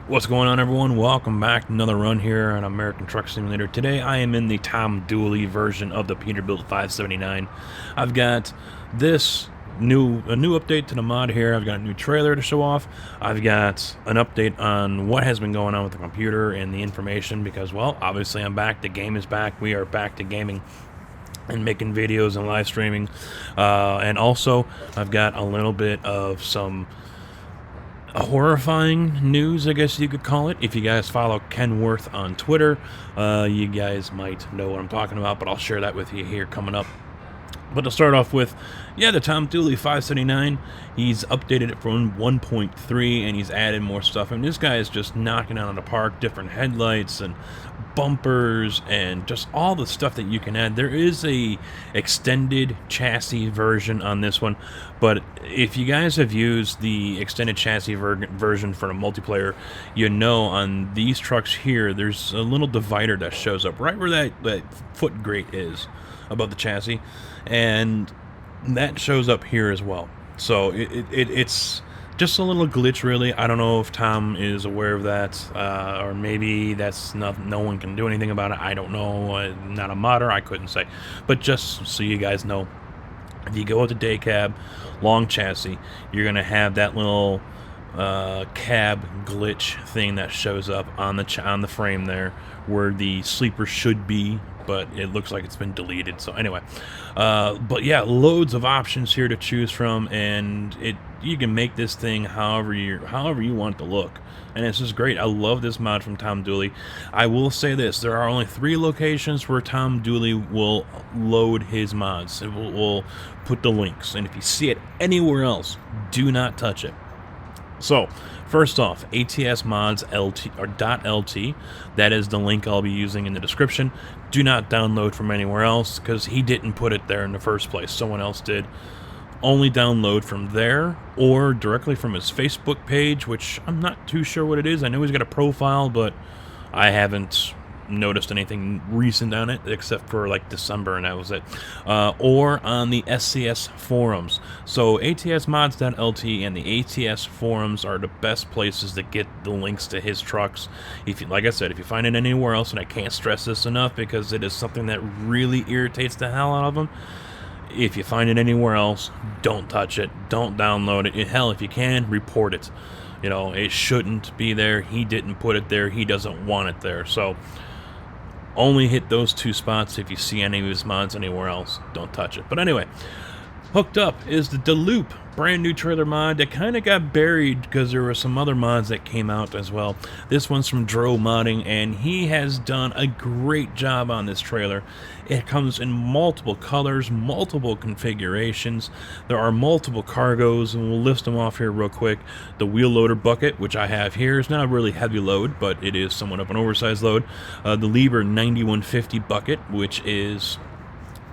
What's going on, everyone? Welcome back to another run here on American Truck Simulator. Today I am in the Tom Dooley version of the Peterbilt 579. I've got this a new update to the mod here. I've got a new trailer to show off. I've got an update on what has been going on with the computer and the information because, well, obviously I'm back. The game is back. We are back to gaming and making videos and live streaming. And also, I've got a little bit of some horrifying news, I guess you could call it. If you guys follow Kenworth on Twitter, you guys might know what I'm talking about, but I'll share that with you here coming up. But to start off with, yeah, the Tom Dooley 579, he's updated it from 1.3 and he's added more stuff. I mean, this guy is just knocking out of the park, different headlights and bumpers and just all the stuff that you can add. There is a extended chassis version on this one, but if you guys have used the extended chassis version for the multiplayer, you know on these trucks here, there's a little divider that shows up right where that foot grate is above the chassis, and that shows up here as well. So it's just a little glitch, really. I don't know if Tom is aware of that, or maybe that's not, no one can do anything about it. I don't know. I'm not a modder, I couldn't say. But just so you guys know, if you go with the day cab, long chassis, you're going to have that little cab glitch thing that shows up on the frame there, where the sleeper should be, but it looks like it's been deleted. So anyway, but yeah, loads of options here to choose from, and you can make this thing however you want it to look, and it's just great. I love this mod from Tom Dooley. I will say this: there are only 3 locations where Tom Dooley will load his mods. It will put the links, and if you see it anywhere else, do not touch it. So, first off, ATS mods LT or .lt. That is the link I'll be using in the description. Do not download from anywhere else because he didn't put it there in the first place. Someone else did. Only download from there or directly from his Facebook page, which I'm not too sure what it is. I know he's got a profile, but I haven't noticed anything recent on it except for like December, and that was it. Or on the SCS forums. So atsmods.lt and the ATS forums are the best places to get the links to his trucks. If you, like I said, if you find it anywhere else, and I can't stress this enough because it is something that really irritates the hell out of them, if you find it anywhere else, don't touch it, don't download it. Hell, if you can, report it. You know, it shouldn't be there. He didn't put it there. He doesn't want it there. So only hit those 2 spots. If you see any of his mods anywhere else, don't touch it. But anyway, hooked up is the DeLoupe brand new trailer mod that kind of got buried because there were some other mods that came out as well. This one's from DeLoupe Modding, and he has done a great job on this trailer. It comes in multiple colors, multiple configurations. There are multiple cargos, and we'll list them off here real quick. The wheel loader bucket, which I have here, is not a really heavy load, but it is somewhat of an oversized load. The Lieber 9150 bucket, which is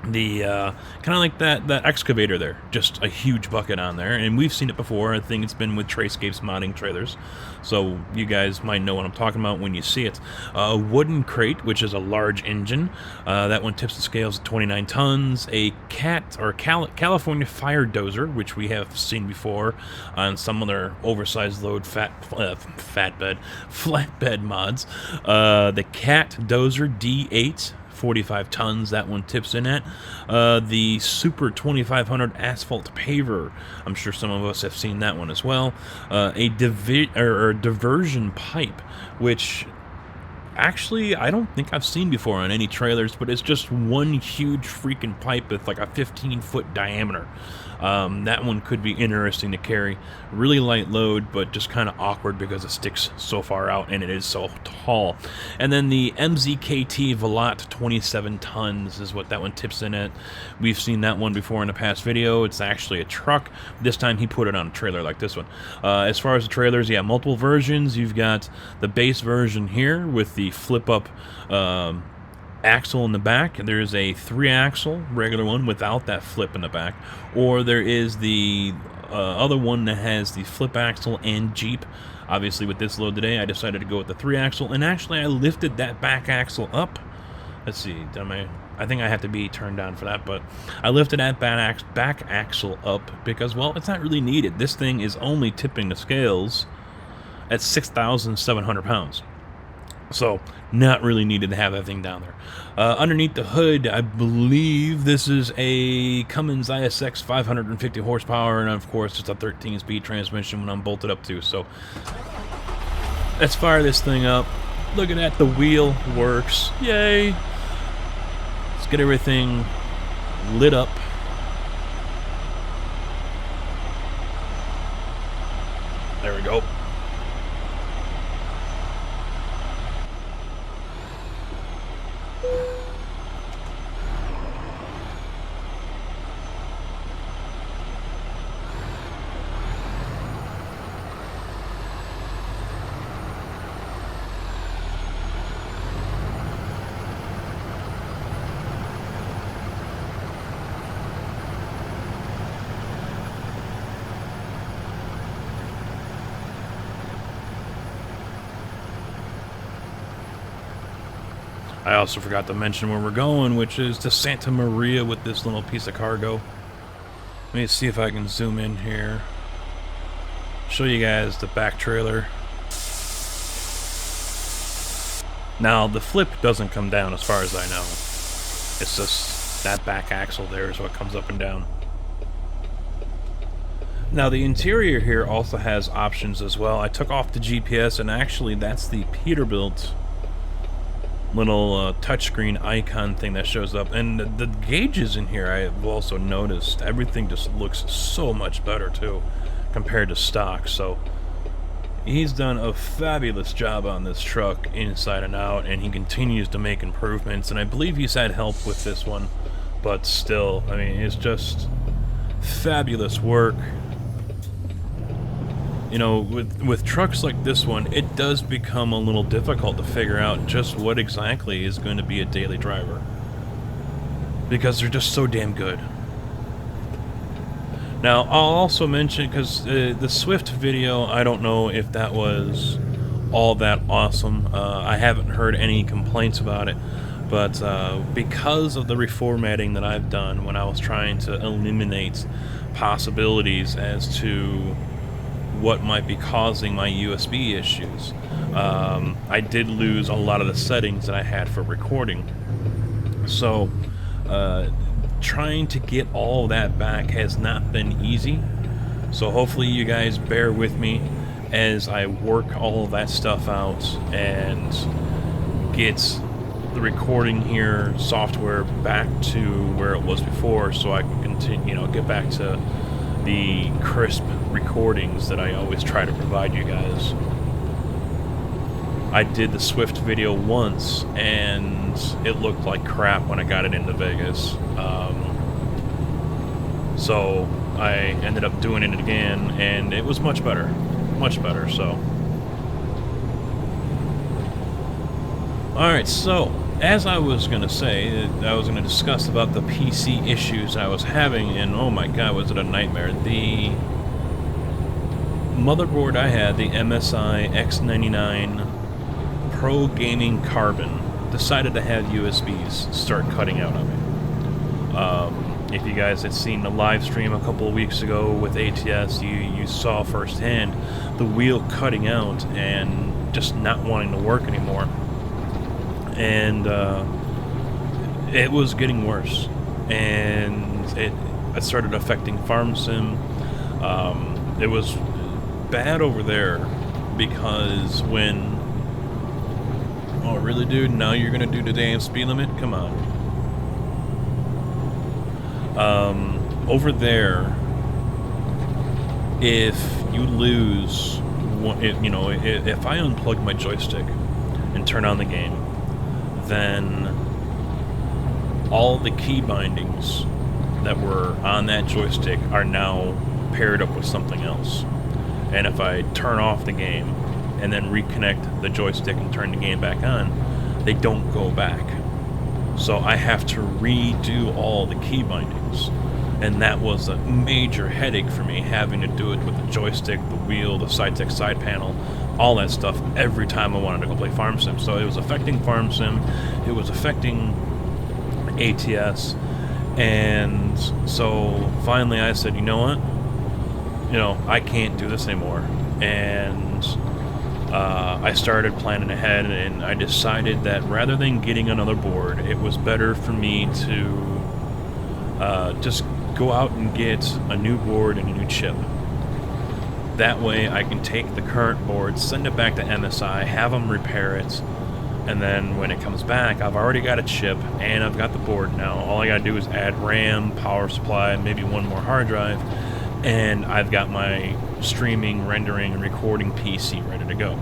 the kind of like that excavator there, just a huge bucket on there, and we've seen it before. I think it's been with Trayscapes modding trailers, so you guys might know what I'm talking about when you see it. A wooden crate, which is a large engine, that one tips the scales at 29 tons. A California fire dozer, which we have seen before on some other oversized load flatbed mods. The Cat dozer D8, 45 tons, that one tips in at. The Super 2500 asphalt paver, I'm sure some of us have seen that one as well. A diversion pipe, which actually I don't think I've seen before on any trailers, but it's just one huge freaking pipe with like a 15-foot diameter. That one could be interesting to carry. Really light load, but just kind of awkward because it sticks so far out and it is so tall. And then the MZKT Velat 27 tons is what that one tips in at. We've seen that one before in a past video. It's actually a truck. This time he put it on a trailer like this one. As far as the trailers, yeah, multiple versions. You've got the base version here with the flip-up axle in the back. There's a 3-axle regular one without that flip in the back, or there is the other one that has the flip axle and Jeep. Obviously with this load today I decided to go with the 3-axle, and actually I lifted that back axle up. Let's see, I think I have to be turned down for that, but I lifted that back axle up because, well, it's not really needed. This thing is only tipping the scales at 6,700 pounds. So, not really needed to have that thing down there. Underneath the hood, I believe this is a Cummins ISX 550 horsepower, and of course, it's a 13-speed transmission when I'm bolted up to. So, let's fire this thing up. Look at that, the wheel works. Yay! Let's get everything lit up. There we go. I also forgot to mention where we're going, which is to Santa Maria with this little piece of cargo. Let me see if I can zoom in here. Show you guys the back trailer. Now, the flip doesn't come down as far as I know. It's just that back axle there is what comes up and down. Now, the interior here also has options as well. I took off the GPS, and actually that's the Peterbilt little touchscreen icon thing that shows up. And the gauges in here, I have also noticed, everything just looks so much better too compared to stock. So he's done a fabulous job on this truck inside and out, and he continues to make improvements, and I believe he's had help with this one, but still, I mean, it's just fabulous work. You know, with trucks like this one, it does become a little difficult to figure out just what exactly is going to be a daily driver, because they're just so damn good. Now, I'll also mention, because the Swift video, I don't know if that was all that awesome. I haven't heard any complaints about it, but because of the reformatting that I've done when I was trying to eliminate possibilities as to what might be causing my USB issues, I did lose a lot of the settings that I had for recording. So trying to get all that back has not been easy. So hopefully you guys bear with me as I work all of that stuff out and get the recording here software back to where it was before, so I can continue, you know, get back to the crisp recordings that I always try to provide you guys. I did the Swift video once, and it looked like crap when I got it into Vegas. So I ended up doing it again, and it was much better. Much better, so. Alright, so, as I was going to say, I was going to discuss about the PC issues I was having, and oh my god, was it a nightmare. The motherboard I had, the MSI X99 Pro Gaming Carbon, decided to have USBs start cutting out on me. If you guys had seen the live stream a couple of weeks ago with ATS, you saw firsthand the wheel cutting out and just not wanting to work anymore. And it was getting worse, and it started affecting Farm Sim. It was bad over there because when... Oh, really, dude? Now you're gonna do the damn speed limit? Come on. Over there, if you lose, you know, if I unplug my joystick and turn on the game, then all the key bindings that were on that joystick are now paired up with something else. And if I turn off the game and then reconnect the joystick and turn the game back on, they don't go back. So I have to redo all the key bindings. And that was a major headache for me, having to do it with the joystick, the wheel, the SideTech side panel, all that stuff every time I wanted to go play Farm Sim. So it was affecting Farm Sim, it was affecting ATS, and so finally I said, you know what? You know, I can't do this anymore. And I started planning ahead, and I decided that rather than getting another board, it was better for me to just go out and get a new board and a new chip. That way I can take the current board, send it back to MSI, have them repair it, and then when it comes back, I've already got a chip and I've got the board now. All I gotta do is add RAM, power supply, maybe one more hard drive, and I've got my streaming, rendering, and recording PC ready to go.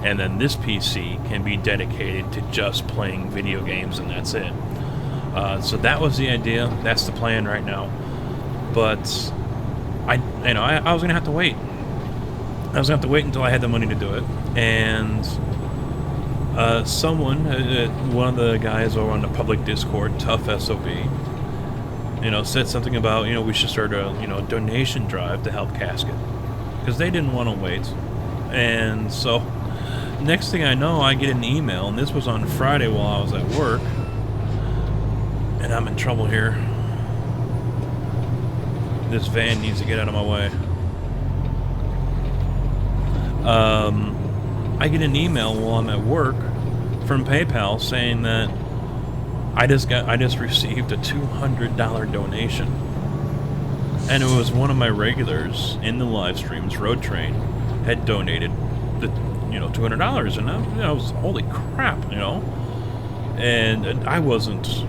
And then this PC can be dedicated to just playing video games, and that's it. So that was the idea. That's the plan right now. But I was gonna have to wait. I was gonna have to wait until I had the money to do it. And someone, one of the guys over on the public Discord, Tough SOB, said something about, we should start a, donation drive to help Casket, because they didn't want to wait. And so, next thing I know, I get an email, and this was on Friday while I was at work, and I'm in trouble here. This van needs to get out of my way. I get an email while I'm at work from PayPal saying that I just received a $200 donation, and it was one of my regulars in the live streams. Road Train had donated the $200, and I was, holy crap, and I wasn't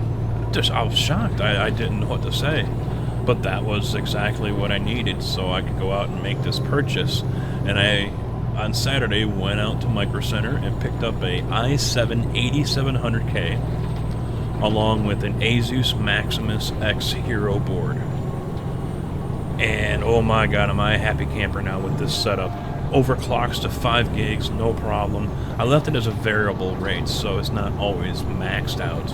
just, I was shocked. I didn't know what to say, but that was exactly what I needed so I could go out and make this purchase. And I, on Saturday, went out to Micro Center and picked up a i7 8700K along with an Asus Maximus X Hero board. And oh my god, am I a happy camper now with this setup. Overclocks to 5 gigs, no problem. I left it as a variable rate, so it's not always maxed out.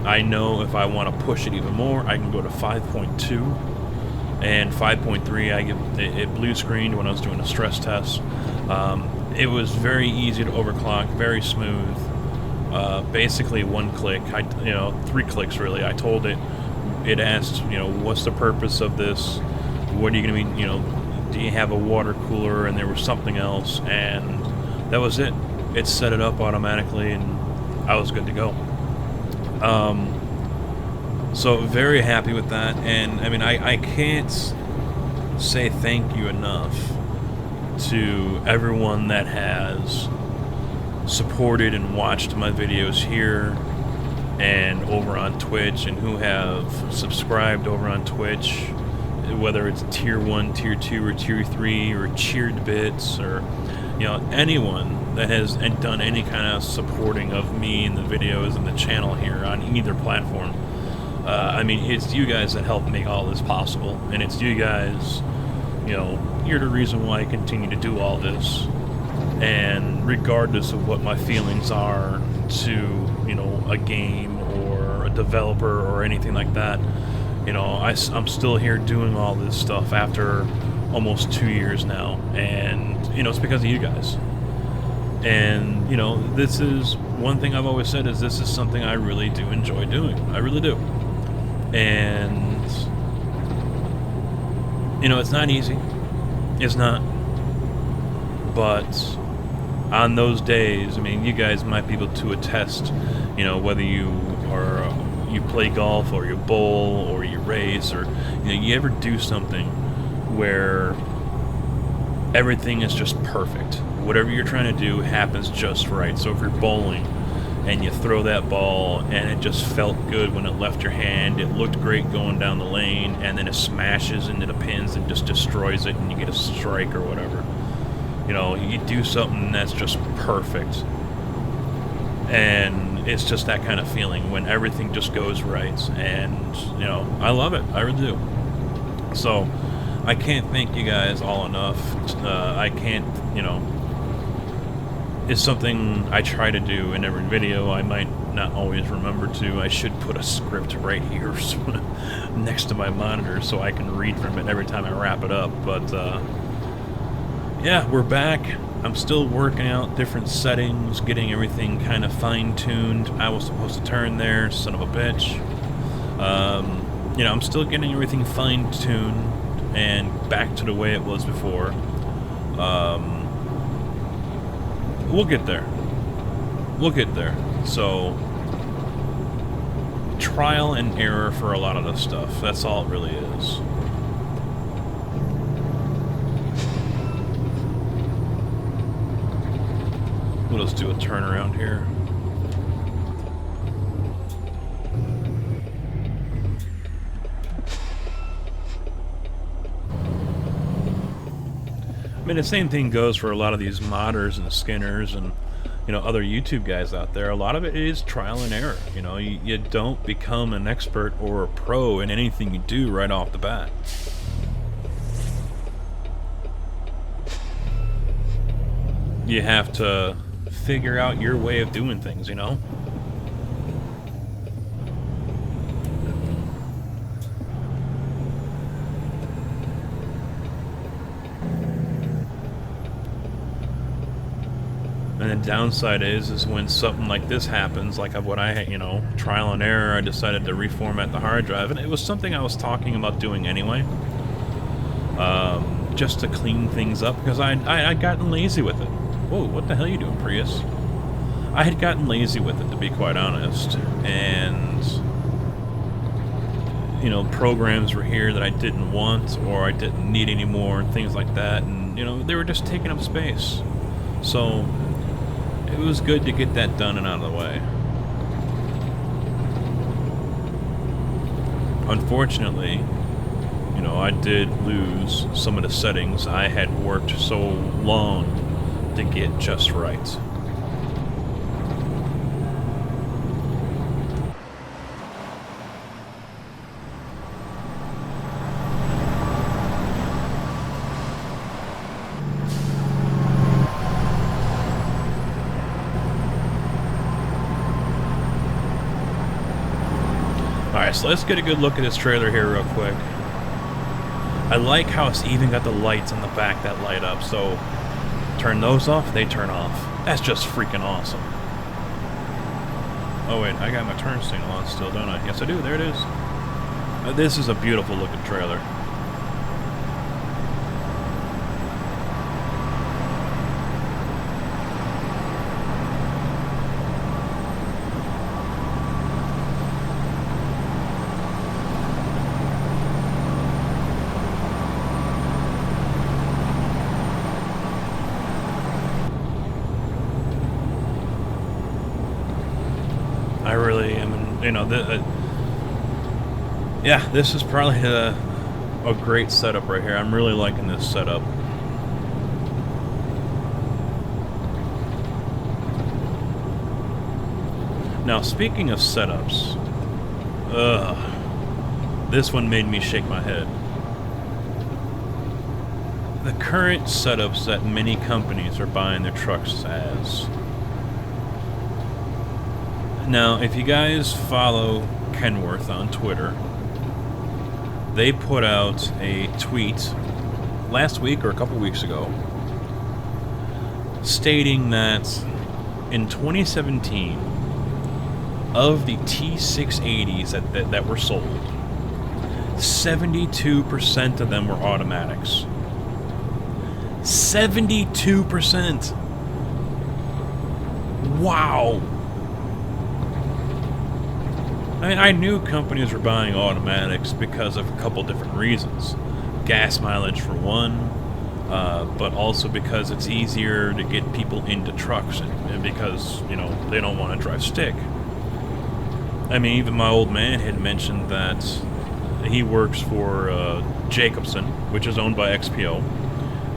I know if I want to push it even more, I can go to 5.2. And 5.3, it blue screened when I was doing a stress test. It was very easy to overclock, very smooth. Basically one click, 3 clicks really. I told it. It asked, what's the purpose of this? What are you going to be, do you have a water cooler? And there was something else, and that was it. It set it up automatically, and I was good to go. So very happy with that, and I mean, I can't say thank you enough to everyone that has supported and watched my videos here and over on Twitch, and who have subscribed over on Twitch, whether it's tier 1, tier 2, or tier 3, or cheered bits, or anyone that has done any kind of supporting of me and the videos and the channel here on either platform. I mean, it's you guys that help make all this possible, and it's you guys, you're the reason why I continue to do all this. And regardless of what my feelings are to, a game or a developer or anything like that, I'm still here doing all this stuff after almost 2 years now, and, it's because of you guys. And, this is one thing I've always said, is this is something I really do enjoy doing. I really do. And, it's not easy. It's not. But on those days, I mean, you guys might be able to attest, whether you play golf, or you bowl, or you race, or, you ever do something where everything is just perfect. Whatever you're trying to do happens just right. So if you're bowling, and you throw that ball, and it just felt good when it left your hand, it looked great going down the lane, and then it smashes into the pins and just destroys it, and you get a strike or whatever. You do something that's just perfect, and it's just that kind of feeling when everything just goes right, and, I love it. I really do. So, I can't thank you guys all enough. I can't, it's something I try to do in every video. I might not always remember to. I should put a script right here next to my monitor so I can read from it every time I wrap it up. But, yeah, we're back. I'm still working out different settings, getting everything kind of fine-tuned. I was supposed to turn there, son of a bitch. I'm still getting everything fine-tuned and back to the way it was before. we'll get there. We'll get there. So, trial and error for a lot of this stuff. That's all it really is. We'll just do a turnaround here. I mean, the same thing goes for a lot of these modders and skinners and, you know, other YouTube guys out there. A lot of it is trial and error. You know, you don't become an expert or a pro in anything you do right off the bat. You have to figure out your way of doing things, you know? And the downside is when something like this happens, like what I, you know, trial and error, I decided to reformat the hard drive, and it was something I was talking about doing anyway, just to clean things up, because I'd gotten lazy with it. Whoa, what the hell are you doing, Prius? I had gotten lazy with it, to be quite honest, and, you know, programs were here that I didn't want, or I didn't need anymore, and things like that, and, you know, they were just taking up space. So it was good to get that done and out of the way. Unfortunately, you know, I did lose some of the settings I had worked so long to get just right. Alright, so let's get a good look at this trailer here real quick. I like how it's even got the lights on the back that light up, so turn those off, they turn off. That's just freaking awesome. Oh wait, I got my turn signal on still, don't I? Yes I do, there it is. This is a beautiful looking trailer. I really am, you know, yeah, this is probably a great setup right here. I'm really liking this setup. Now, speaking of setups, this one made me shake my head. The current setups that many companies are buying their trucks as. Now, if you guys follow Kenworth on Twitter, they put out a tweet last week or a couple weeks ago stating that in 2017, of the T680s that were sold, 72% of them were automatics. 72%! Wow! I mean, I knew companies were buying automatics because of a couple different reasons. Gas mileage for one, but also because it's easier to get people into trucks, and because, you know, they don't want to drive stick. I mean, even my old man had mentioned that he works for Jacobson, which is owned by XPO,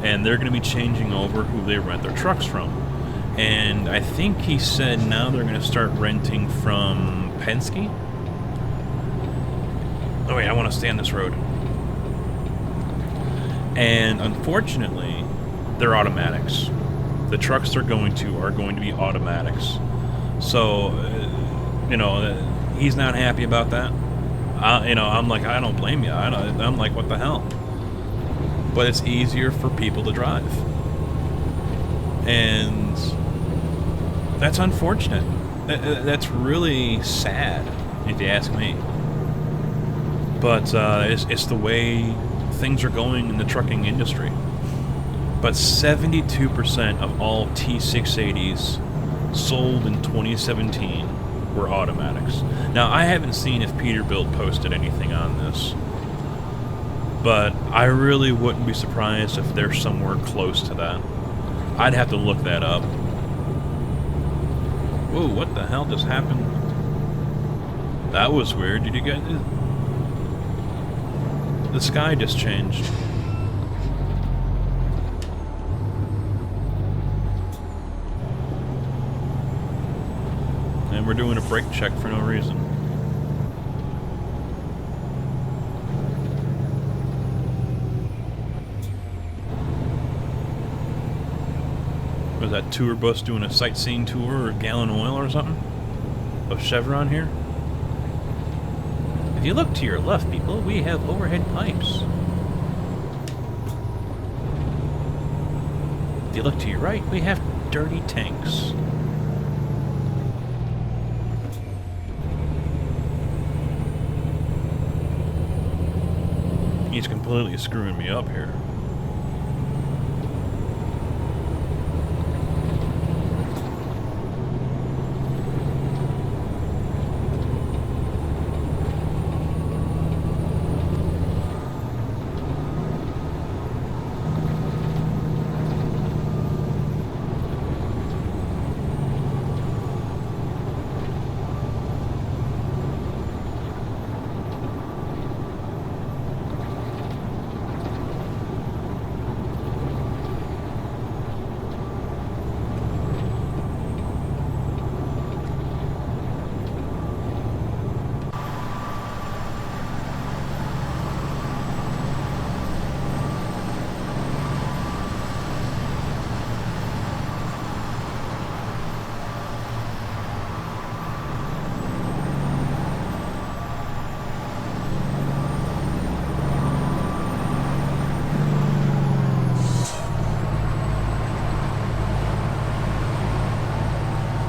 and they're going to be changing over who they rent their trucks from. And I think he said now they're going to start renting from Penske. Oh wait, I want to stay on this road. And unfortunately, they're automatics. The trucks they're going to are going to be automatics. So, you know, he's not happy about that. You know, I'm like, I don't blame you. I'm like, what the hell? But it's easier for people to drive. And that's unfortunate. That's really sad, if you ask me. But it's the way things are going in the trucking industry. but 72% of all T680s sold in 2017 were automatics. Now, I haven't seen if Peterbilt posted anything on this, but I really wouldn't be surprised if they're somewhere close to that. I'd have to look that up. Whoa, what the hell just happened? That was weird. Did you guys... The sky just changed. And we're doing a brake check for no reason. Was that tour bus doing a sightseeing tour or gallon oil or something? Of Chevron here? If you look to your left, people, we have overhead pipes. If you look to your right, we have dirty tanks. He's completely screwing me up here.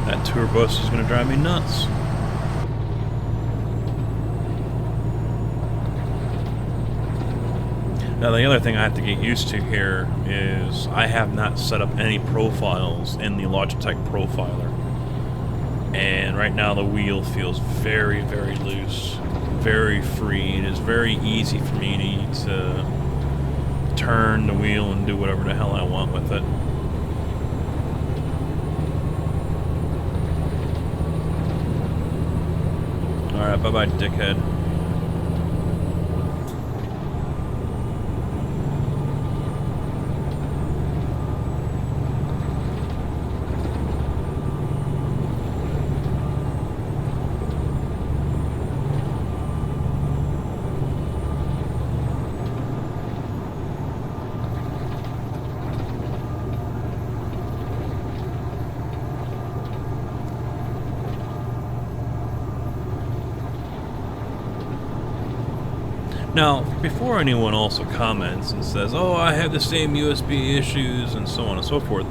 That tour bus is going to drive me nuts. Now the other thing I have to get used to here is I have not set up any profiles in the Logitech Profiler. And right now the wheel feels very, very loose, very free. It is very easy for me to turn the wheel and do whatever the hell I want with it. Alright, bye-bye, dickhead. Now, before anyone also comments and says, oh, I have the same USB issues and so on and so forth,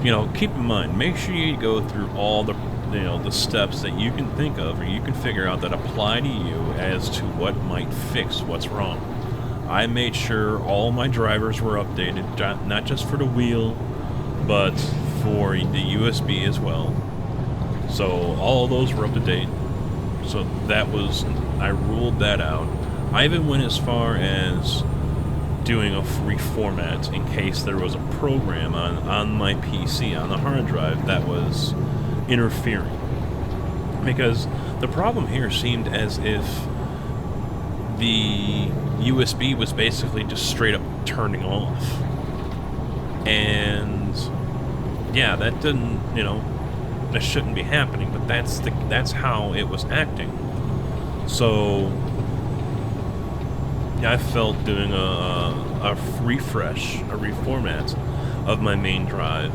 you know, keep in mind, make sure you go through all the, you know, the steps that you can think of or you can figure out that apply to you as to what might fix what's wrong. I made sure all my drivers were updated, not just for the wheel, but for the USB as well. So all of those were up to date. So that was, I ruled that out. I even went as far as doing a reformat in case there was a program on my PC, on the hard drive, that was interfering. Because the problem here seemed as if the USB was basically just straight up turning off. And yeah, that didn't, you know, that shouldn't be happening, but that's how it was acting. So yeah, I felt doing a refresh, a reformat of my main drive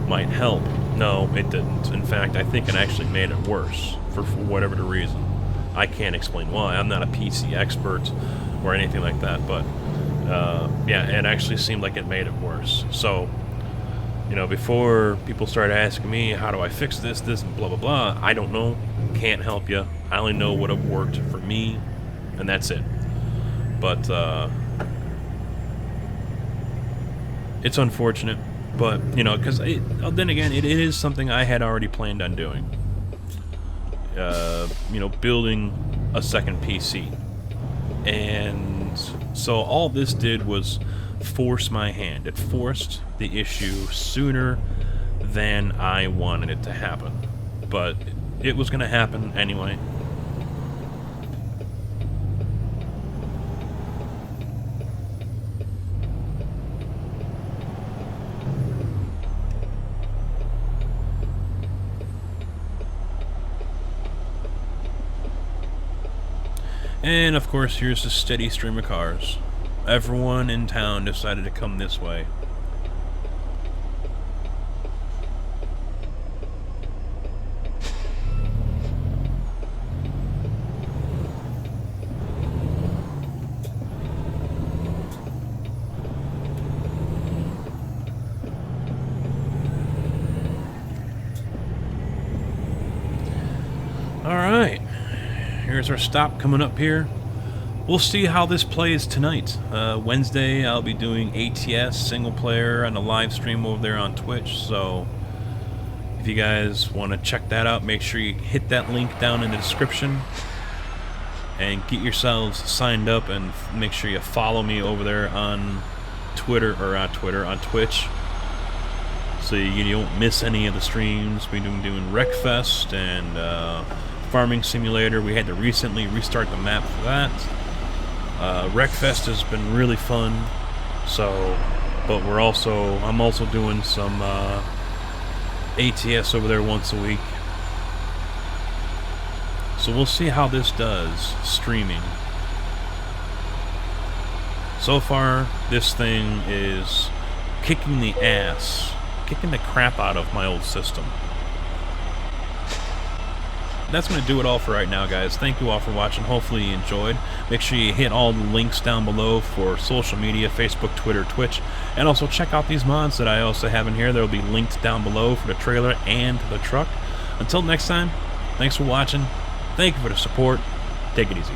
might help. No, it didn't. In fact, I think it actually made it worse for whatever the reason. I can't explain why. I'm not a PC expert or anything like that, but yeah, it actually seemed like it made it worse. So, you know, before people started asking me, how do I fix this, and blah, blah, blah, I don't know. Can't help you. I only know what have worked for me, and that's it. But It's unfortunate, but, you know, because then again, it is something I had already planned on doing. You know, building a second PC. And so all this did was force my hand. It forced the issue sooner than I wanted it to happen. But it was going to happen anyway. And of course, here's a steady stream of cars. Everyone in town decided to come this way. Alright. Here's our stop coming up here. We'll see how this plays tonight. Wednesday, I'll be doing ATS single player on a live stream over there on Twitch. So if you guys want to check that out, make sure you hit that link down in the description and get yourselves signed up, and make sure you follow me over there on Twitter, or on Twitch, so you don't miss any of the streams. We've been doing Wreckfest and Farming Simulator. We had to recently restart the map for that. Wreckfest has been really fun. So, but I'm also doing some ATS over there once a week. So we'll see how this does streaming. So far, this thing is kicking the ass, kicking the crap out of my old system. That's going to do it all for right now, guys. Thank you all for watching. Hopefully you enjoyed. Make sure you hit all the links down below for social media, Facebook, Twitter, Twitch. And also check out these mods that I also have in here. There will be linked down below for the trailer and the truck. Until next time, thanks for watching. Thank you for the support. Take it easy.